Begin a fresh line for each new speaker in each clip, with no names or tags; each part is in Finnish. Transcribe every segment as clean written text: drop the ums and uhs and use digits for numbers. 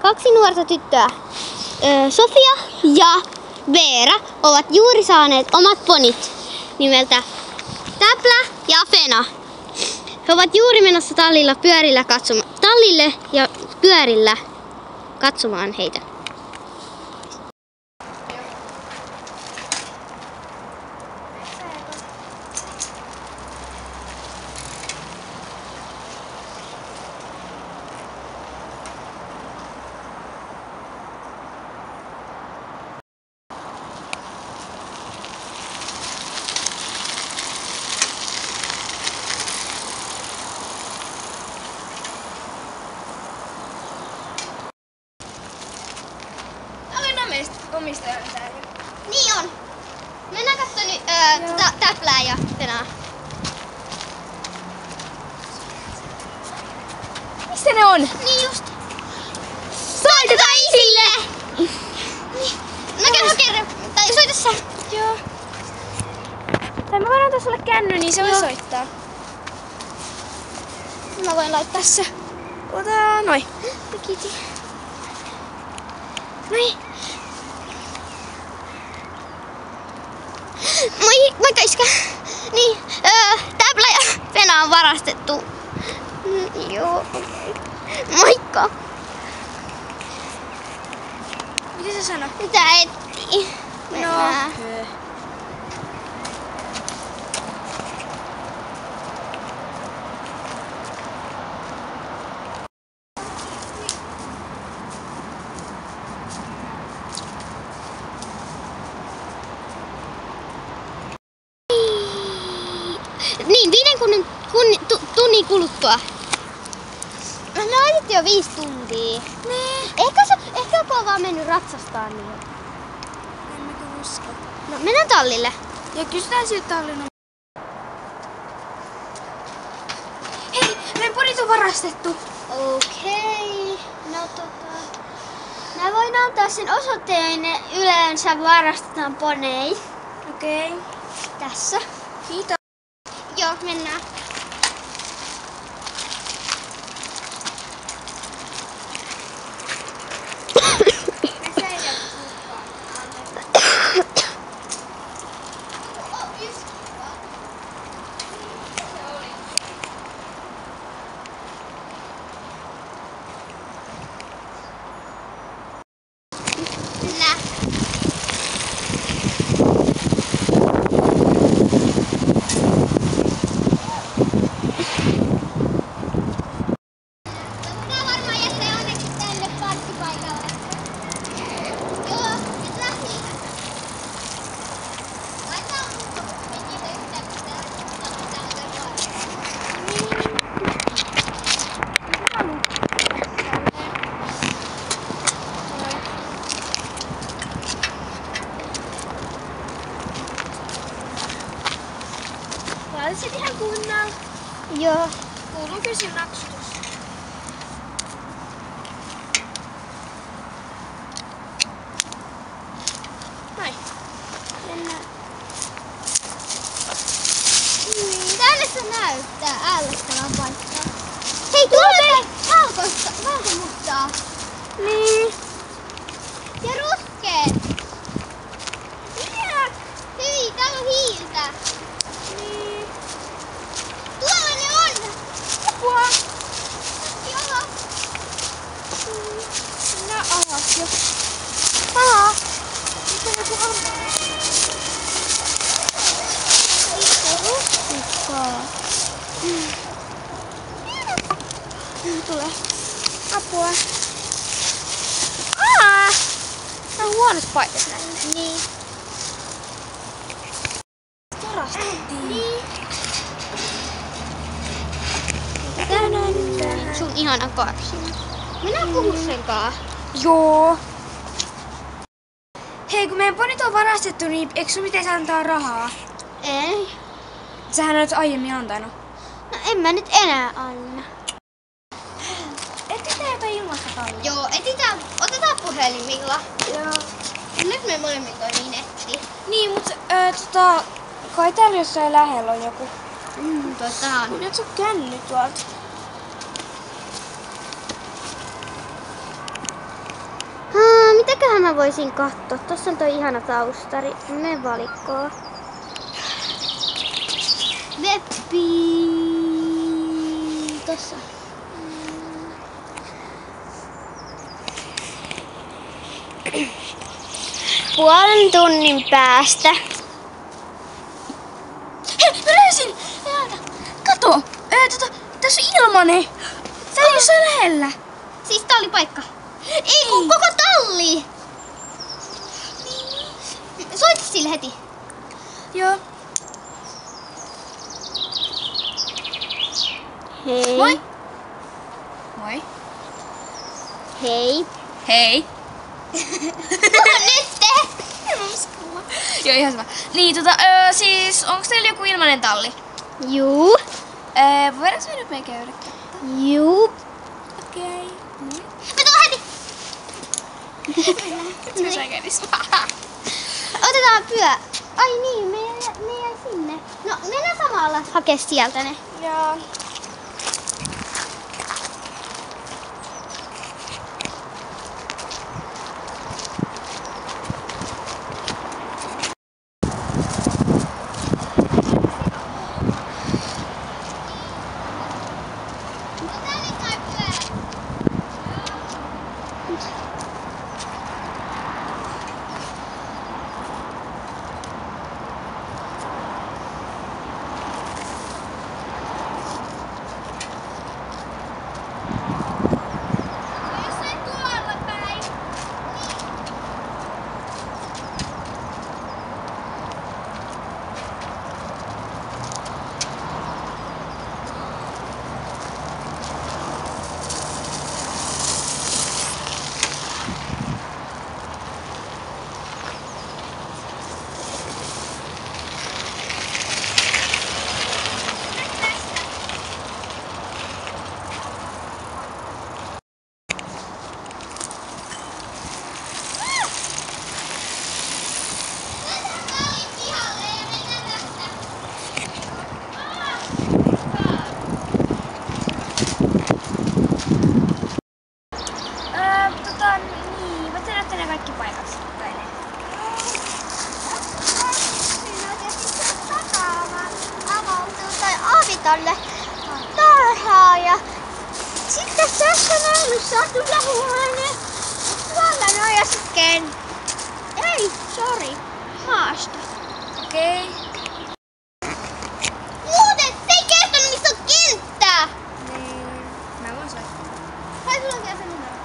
Kaksi nuorta tyttöä, Sofia ja Veera, ovat juuri saaneet omat ponit nimeltä Täplä ja Fena. He ovat juuri menossa tallille ja pyörillä katsomaan heitä.
Omistajan täällä.
Niin on. Mennään katsomaan nyt Täplää ja Fenaa.
Missä ne on?
Niin just. Soitetaan isille! No kerro. Tai soita sä.
Joo. Tai mä voin antaa sulle kännyn, niin se voi soittaa. Mä voin laittaa se. Ota noin.
Kiitos.
Noin.
Moikka iskä. Niin, Täplä ja Fena on varastettu. Joo, okei. Moikka.
Mitä sä sanot?
Mitä etsii? Mennään. Niin, 5 tunnin kuluttua. Me laitettiin jo 5 tuntia.
Nee.
Ehkä joku on vaan mennyt ratsastaan niin.
En mä kyllä usko.
No, mennään tallille.
Ja kysytään siltä tallin. Hei, meidän ponit on varastettu.
Okei. No mä voin antaa sen osoitteen, yleensä varastetaan ponei.
Okei.
Tässä.
Kiitos.
Joo, mennään.
Laitasit ihan kunnolla.
Joo.
Kuuluu kyllä siinä naksutus. Noin.
Mennään. Tänne se näyttää ällöttävän paikkaa. Hei, tulee valkomustaa.
Niin.
Ja ruskeet.
Mitä?
Hyi, täällä on hiiltä.
Niin.
Tuolla ne on.
Apua.
Joo.
Mennään alas jo. Aha. Mitä joku ampuu?
Rustikkaa.
Tulee. Apua. Tää on huonossa paikassa näin.
Niin.
Varastettiin.
Niin. Tänään sun ihana karsina. Minä puhun sen kaa.
Joo. Hei, kun meidän ponit on varastettu, niin eikö sun pitäisi antaa rahaa?
Ei.
Sähän olet aiemmin antanut.
No en mä nyt enää anna.
Etsitään jotain ilmasta paljon.
Joo, otetaan puhelimilla.
Joo.
Nyt me molemmin toimii netti.
Niin, mut kai täällä jossain lähellä on joku.
Tottahan.
Nyt sun känny tuolta. mä voisin katsoa. Tossa on toi ihana taustari. Ne valikkoa.
Veppi. Tossa.
Puolen tunnin päästä.
Hei, mä löysin! Kato! Tässä on ilmanen! Tää on jossain lähellä.
Siis tallipaikka. Ei kun koko talli. Soita sille heti.
Joo.
Hei.
Moi! Moi.
Hei.
Hei.
Nyt te.
Joo, ihan sama. Niin, siis onks teillä joku ilmanen talli?
Juu.
Voidaanko me nyt me käydä?
Juu.
Okei.
Me tullaan heti.
Me sai käydis.
Otetaan pyö. Ai niin, me jäi sinne. No, mennään samalla hakea sieltä ne.
Joo. Niin, mä tiedän, että ne kaikki paikat. Tai ne.
Avautuu tai avitalle tarhaa ja sitten tässä näylyssä on kyllä huone. Tuolla noin ja sitten ei, sori, haasta.
Okei.
Muuten se ei kertonut missä on kenttä.
Niin. Mä voin soittaa.
Sai sulla vielä se numero.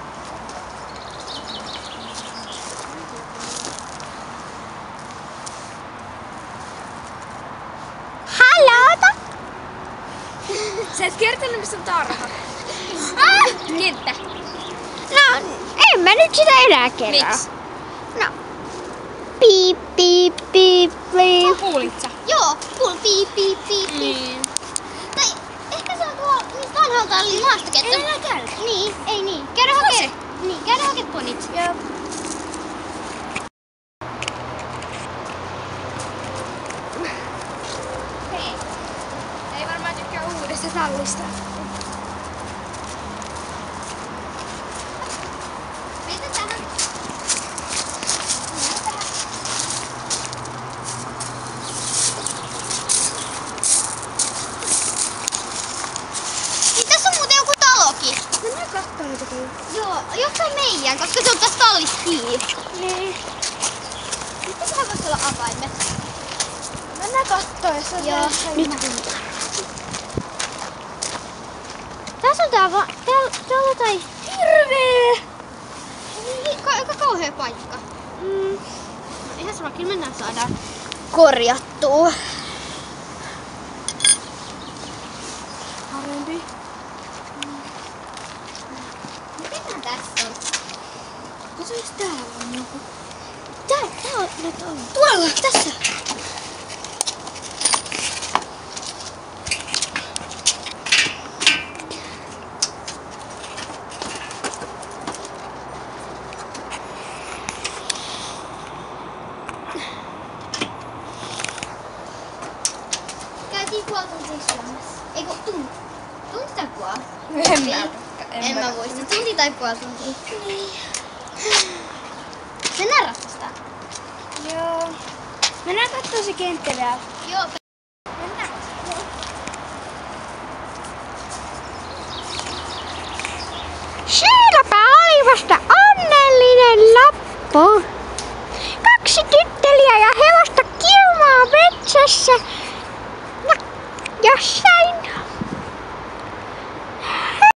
Hallota.
Sä et kertonut, missä on tarha. Kenttä.
No, en mä nyt sitä enää kerran.
Miksi?
No. Piip, piip, piip, piip.
Kuulit sä?
Joo, kuul piip piip piip piip.
Niin.
Tai ehkä se on tuolla niistä vanhalta oli maastokettu.
Ei enää käy.
Niin, ei niin. Käydä
Se on
hakee. Niin, käydä hakee ponit.
Joo. Hei. Ei varmaan tykkää uudesta tallista.
Meitä tähän. Niin tässä on muuten joku talokin.
Mennään kattoo jotakin.
Joo, jossain meidän, koska se on tässä tallissa kiinni.
Niin.
Mitäköhän voisi olla avaimet?
Mennään kattoo, jos on
Joo,
nyt. Tässä on täällä on tai hirveä.
Aika kauhea paikka.
Mm.
Ihan sama, kyllä mennään saadaan.
Korjattua.
Parempi.
Mitähän tässä on?
Katsois täällä on joku.
Tää on nyt on.
Tuolla, tässä. Käytiin puoli tuntia syömässä. Eikö tunti? Tunti tai puoli? En mä muista. Tunti tai puoli tuntia. Niin.
Mennään kattoo se kenttä vielä.
Joo.
Mennään.
Siinäpä oli vasta onnellinen loppu. 2 tytteliä ja hevosta kiumaa metsässä. No, jos sä